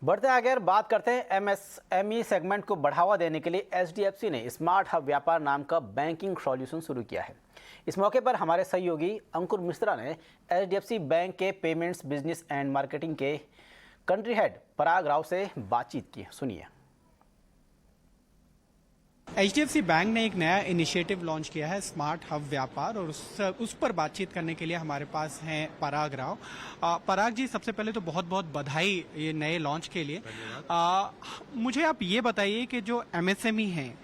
बढ़ते आगे और बात करते हैं एमएसएमई सेगमेंट को बढ़ावा देने के लिए एचडीएफसी ने स्मार्ट हब व्यापार नाम का बैंकिंग सॉल्यूशन शुरू किया है। इस मौके पर हमारे सहयोगी अंकुर मिश्रा ने एचडीएफसी बैंक के पेमेंट्स बिजनेस एंड मार्केटिंग के कंट्री हेड पराग राव से बातचीत की। सुनिए। एचडीएफसी बैंक ने एक नया इनिशिएटिव लॉन्च किया है स्मार्ट हब व्यापार, और उस पर बातचीत करने के लिए हमारे पास हैं पराग राव। पराग जी, सबसे पहले तो बहुत बहुत बधाई ये नए लॉन्च के लिए। मुझे आप ये बताइए कि जो एमएसएमई हैं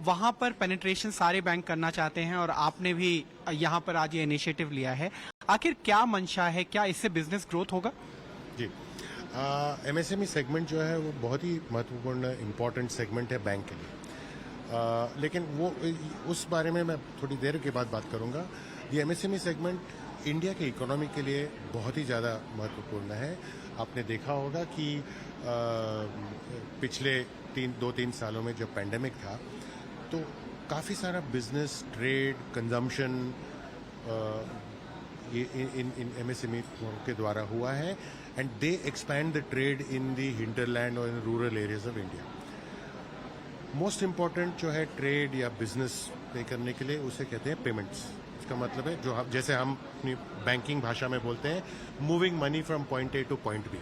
वहाँ पर पेनिट्रेशन सारे बैंक करना चाहते हैं और आपने भी यहाँ पर आज ये इनिशिएटिव लिया है। आखिर क्या मंशा है, क्या इससे बिजनेस ग्रोथ होगा? जी, एमएसएमई सेगमेंट जो है वो बहुत ही महत्वपूर्ण इम्पोर्टेंट सेगमेंट है बैंक के लिए। लेकिन वो उस बारे में मैं थोड़ी देर के बाद बात करूंगा। ये एमएसएमई सेगमेंट इंडिया के इकोनॉमी के लिए बहुत ही ज़्यादा महत्वपूर्ण है। आपने देखा होगा कि पिछले 2-3 सालों में जब पैंडेमिक था तो काफ़ी सारा business, trade, consumption in MSME के द्वारा हुआ है, and they expand the trade in the hinterland और in rural areas of India. Most important जो है ट्रेड या बिजनेस पे करने के लिए, उसे कहते हैं पेमेंट्स। इसका मतलब है जो जैसे हम अपनी बैंकिंग भाषा में बोलते हैं, moving money from point A to point B.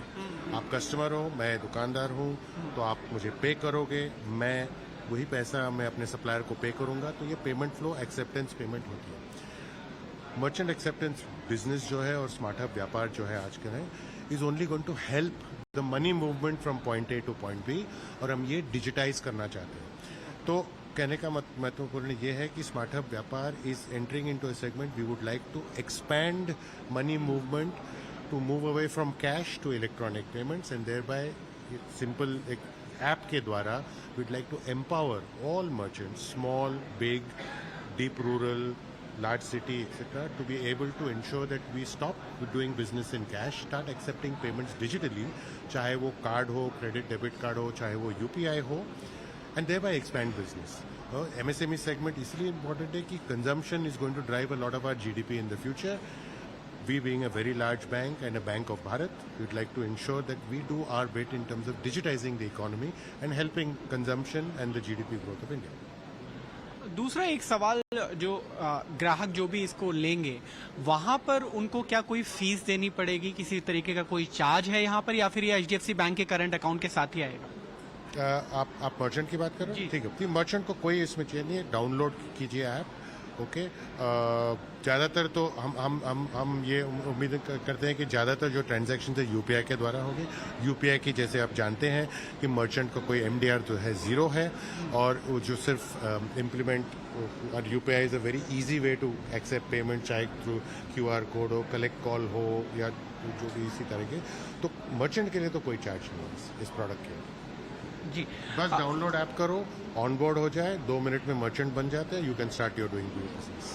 आप कस्टमर हो, मैं दुकानदार हूँ, तो आप मुझे पे करोगे, मैं वही पैसा मैं अपने सप्लायर को पे करूंगा, तो ये पेमेंट फ्लो एक्सेप्टेंस पेमेंट होती है। मर्चेंट एक्सेप्टेंस बिजनेस जो है और स्मार्ट हब व्यापार जो है आज का है, is only going to help the money movement from point A to point B, और हम ये डिजिटाइज करना चाहते हैं। तो कहने का महत्वपूर्ण ये है कि smart hub Vyapar is entering into a segment. We would like to expand money movement to move away from cash to electronic payments, and thereby simple एक ऐप के द्वारा we'd like to empower all merchants, small, big, deep rural, large city, etc., to be able to ensure that we stop doing business in cash, start accepting payments digitally, चाहे वो card हो, credit debit card हो, चाहे वो UPI हो, and thereby expand business. MSME segment इसलिए important है कि consumption is going to drive a lot of our GDP in the future. We being a very large bank and a bank of Bharat, we'd like to ensure that we do our bit in terms of digitizing the economy and helping consumption and the GDP growth of India. दूसरा एक सवाल, जो ग्राहक जो भी इसको लेंगे वहां पर उनको क्या कोई फीस देनी पड़ेगी, किसी तरीके का कोई चार्ज है यहाँ पर, या फिर ये एचडीएफसी बैंक के करंट अकाउंट के साथ ही आएगा? आप मर्चेंट की बात कर रहे हो? ठीक है, मर्चेंट को कोई इसमें चाहिए नहीं है, डाउनलोड कीजिए ऐप। ओके, ज़्यादातर तो हम ये उम्मीद करते हैं कि ज़्यादातर जो ट्रांजैक्शन है यूपीआई के द्वारा होगी। यूपीआई की जैसे आप जानते हैं कि मर्चेंट को कोई एमडीआर जो है 0 है, और वो जो सिर्फ इम्प्लीमेंट, और UPI is a very easy way to accept payment, चाहे थ्रू क्यूआर कोड हो, कलेक्ट कॉल हो, या जो भी इसी तरह के। तो मर्चेंट के लिए तो कोई चार्ज नहीं है इस प्रोडक्ट के जी। बस डाउनलोड ऐप करो, ऑनबोर्ड हो जाए, 2 मिनट में मर्चेंट बन जाते हैं, you can start your doing business.